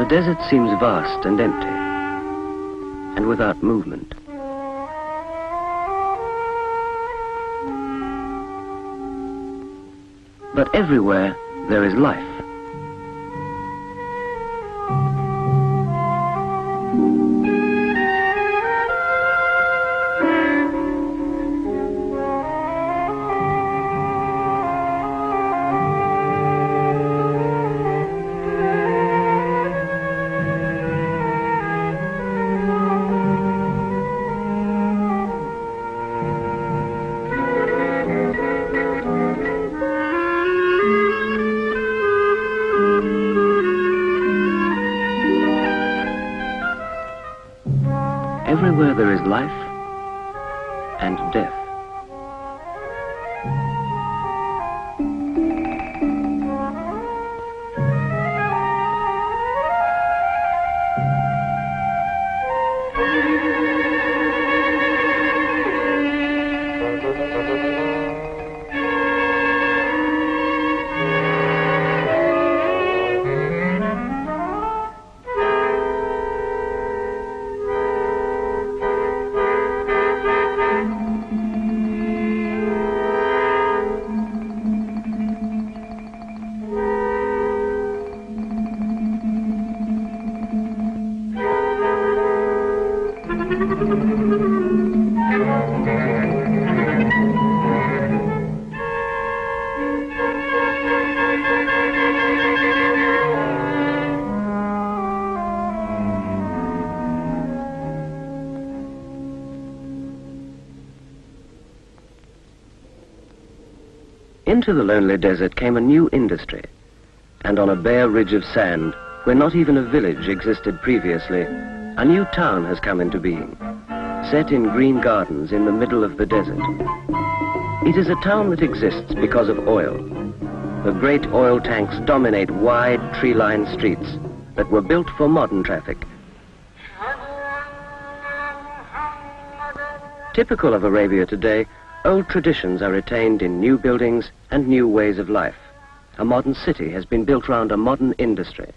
The desert seems vast and empty, and without movement. But everywhere there is life. Everywhere there is life and death. Into the lonely desert came a new industry, and on a bare ridge of sand, where not even a village existed previously, a new town has come into being, set in green gardens in the middle of the desert. It is a town that exists because of oil. The great oil tanks dominate wide, tree-lined streets that were built for modern traffic. Typical of Arabia today, old traditions are retained in new buildings and new ways of life. A modern city has been built around a modern industry.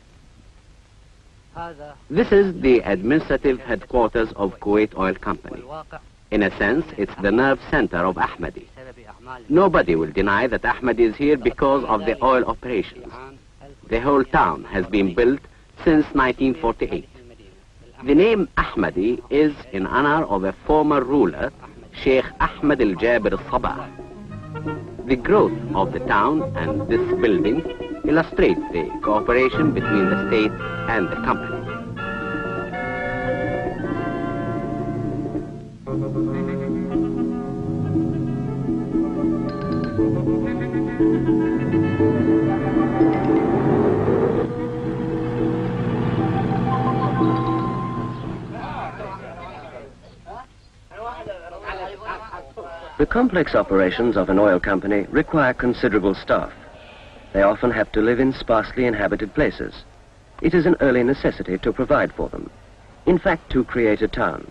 This is the administrative headquarters of Kuwait Oil Company. In a sense, it's the nerve center of Ahmadi. Nobody will deny that Ahmadi is here because of the oil operations. The whole town has been built since 1948. The name Ahmadi is in honor of a former ruler, Sheikh Ahmed al-Jabir al-Sabah. The growth of the town and this building illustrates the cooperation between the state and the company. The complex operations of an oil company require considerable staff. They often have to live in sparsely inhabited places. It is an early necessity to provide for them. In fact, to create a town.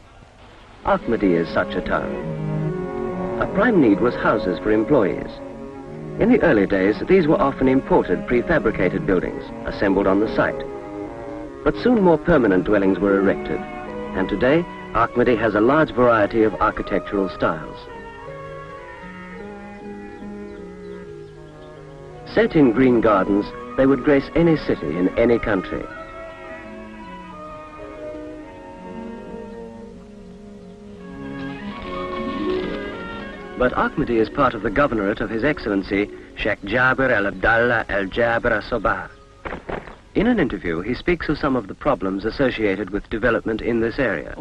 Ahmadi is such a town. A prime need was houses for employees. In the early days, these were often imported prefabricated buildings, assembled on the site. But soon more permanent dwellings were erected. And today, Ahmadi has a large variety of architectural styles. Set in green gardens, they would grace any city in any country. But Ahmadi is part of the governorate of His Excellency, Sheikh Jabir al-Abdallah al-Jabir al-Sabah. In an interview, he speaks of some of the problems associated with development in this area.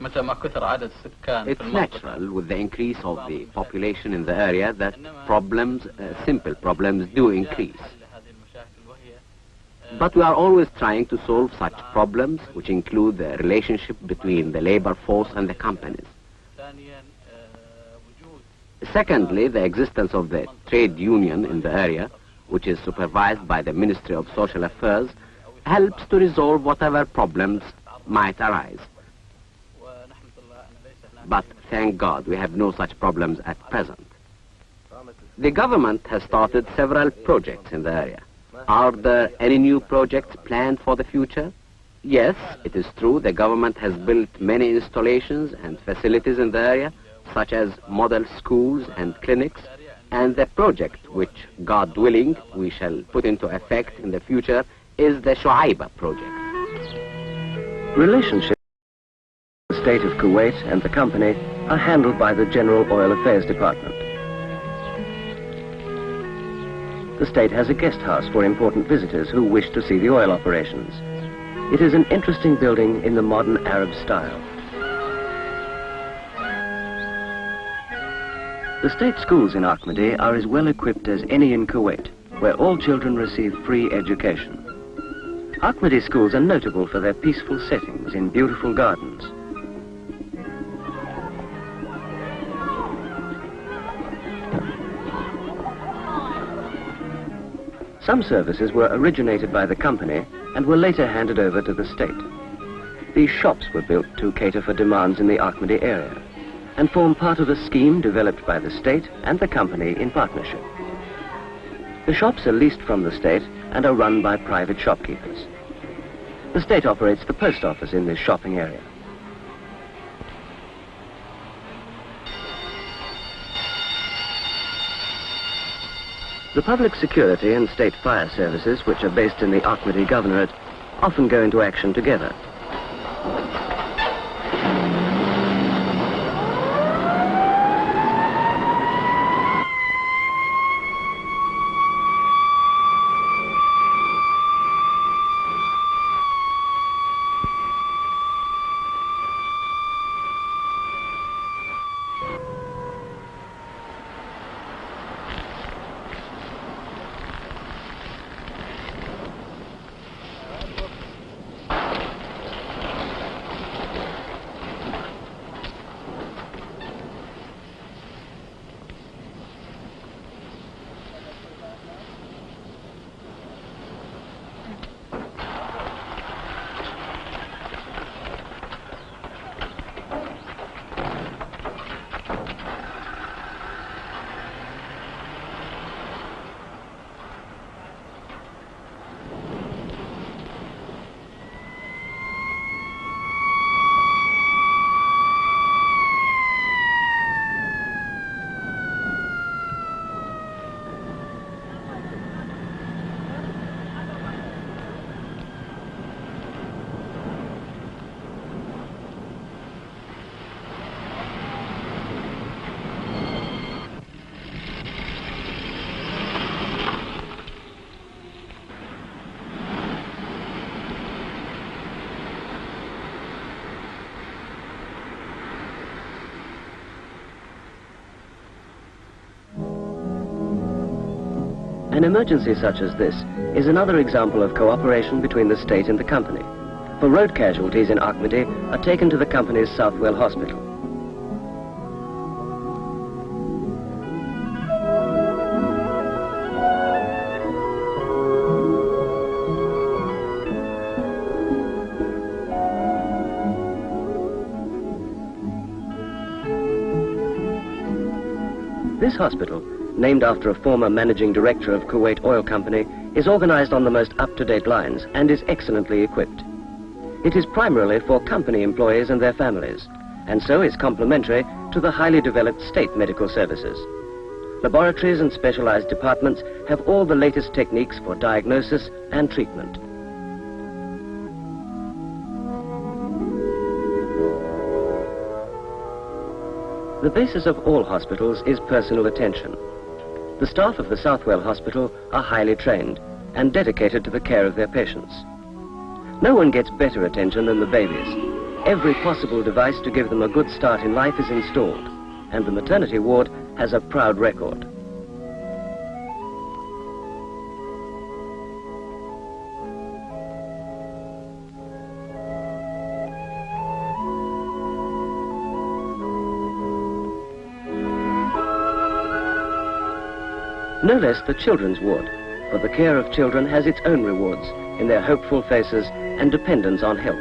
It's natural with the increase of the population in the area that problems, simple problems do increase. But we are always trying to solve such problems, which include the relationship between the labor force and the companies. Secondly, the existence of the trade union in the area, which is supervised by the Ministry of Social Affairs, helps to resolve whatever problems might arise. But thank God we have no such problems at present. The government has started several projects in the area. Are there any new projects planned for the future? Yes, it is true the government has built many installations and facilities in the area, such as model schools and clinics, and the project which, God willing, we shall put into effect in the future is the Shuaiba project. Relationships with the state of Kuwait and the company are handled by the General Oil Affairs Department. The state has a guest house for important visitors who wish to see the oil operations. It is an interesting building in the modern Arab style. The state schools in Ahmadi are as well equipped as any in Kuwait, where all children receive free education. Ahmadi schools are notable for their peaceful settings in beautiful gardens. Some services were originated by the company and were later handed over to the state. These shops were built to cater for demands in the Ahmadi area and form part of a scheme developed by the state and the company in partnership. The shops are leased from the state and are run by private shopkeepers. The state operates the post office in this shopping area. The public security and state fire services, which are based in the Ahmadi Governorate, often go into action together. An emergency such as this is another example of cooperation between the state and the company. For road casualties in Ahmadi are taken to the company's Southwell Hospital. This hospital, named after a former managing director of Kuwait Oil Company, is organized on the most up-to-date lines and is excellently equipped. It is primarily for company employees and their families, and so is complementary to the highly developed state medical services. Laboratories and specialized departments have all the latest techniques for diagnosis and treatment. The basis of all hospitals is personal attention. The staff of the Southwell Hospital are highly trained and dedicated to the care of their patients. No one gets better attention than the babies. Every possible device to give them a good start in life is installed, and the maternity ward has a proud record. No less the children's ward, for the care of children has its own rewards in their hopeful faces and dependence on help.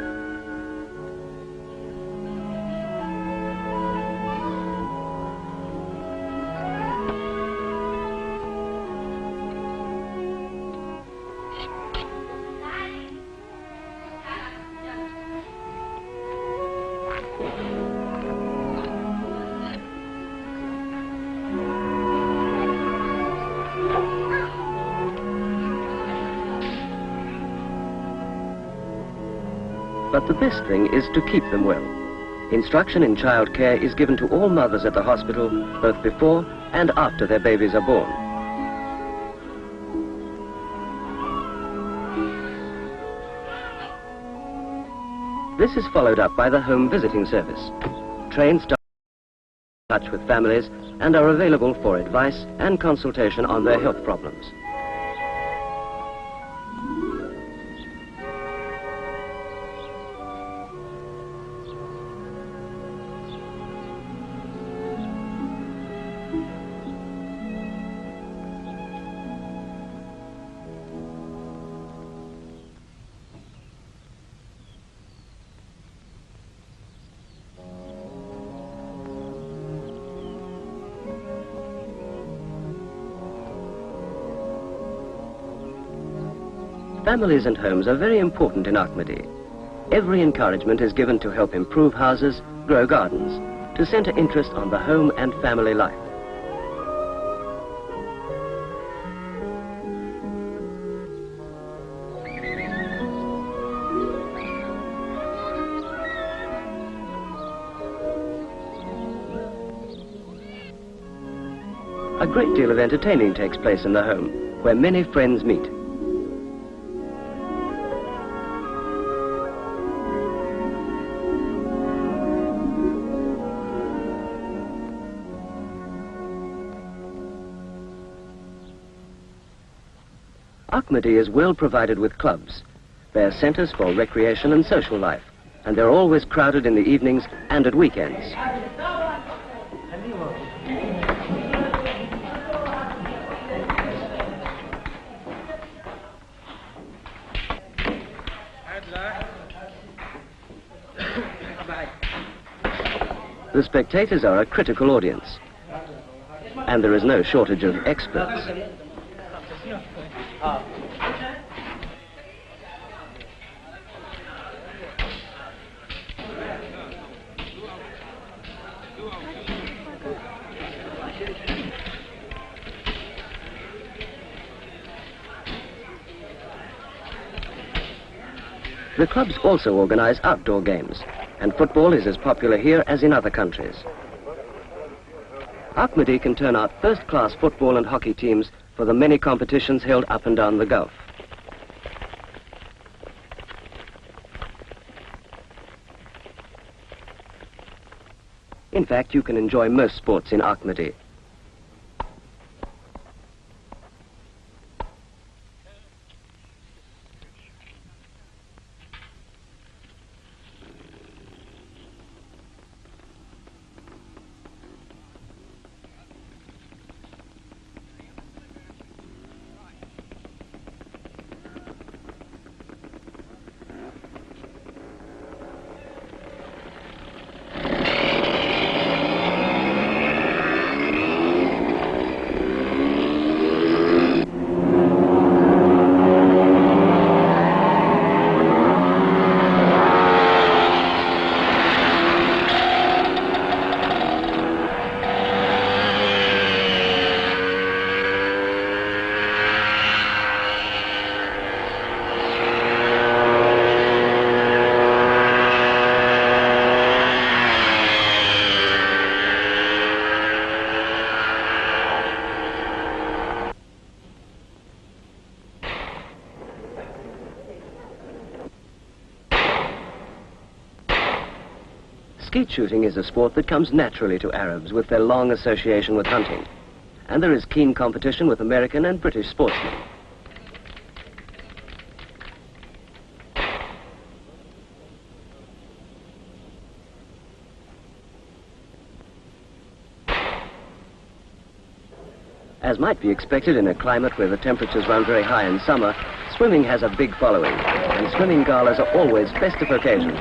But the best thing is to keep them well. Instruction in child care is given to all mothers at the hospital, both before and after their babies are born. This is followed up by the home visiting service. Trained staff are in touch with families and are available for advice and consultation on their health problems. Families and homes are very important in Ahmadi. Every encouragement is given to help improve houses, grow gardens, to centre interest on the home and family life. A great deal of entertaining takes place in the home, where many friends meet. Ahmadi is well provided with clubs. They are centres for recreation and social life, and they're always crowded in the evenings and at weekends. The spectators are a critical audience, and there is no shortage of experts. The clubs also organize outdoor games, and football is as popular here as in other countries. Ahmadi can turn out first-class football and hockey teams for the many competitions held up and down the Gulf. In fact, you can enjoy most sports in Ahmadi. Skeet shooting is a sport that comes naturally to Arabs with their long association with hunting, and there is keen competition with American and British sportsmen. As might be expected in a climate where the temperatures run very high in summer, swimming has a big following, and swimming galas are always festive occasions.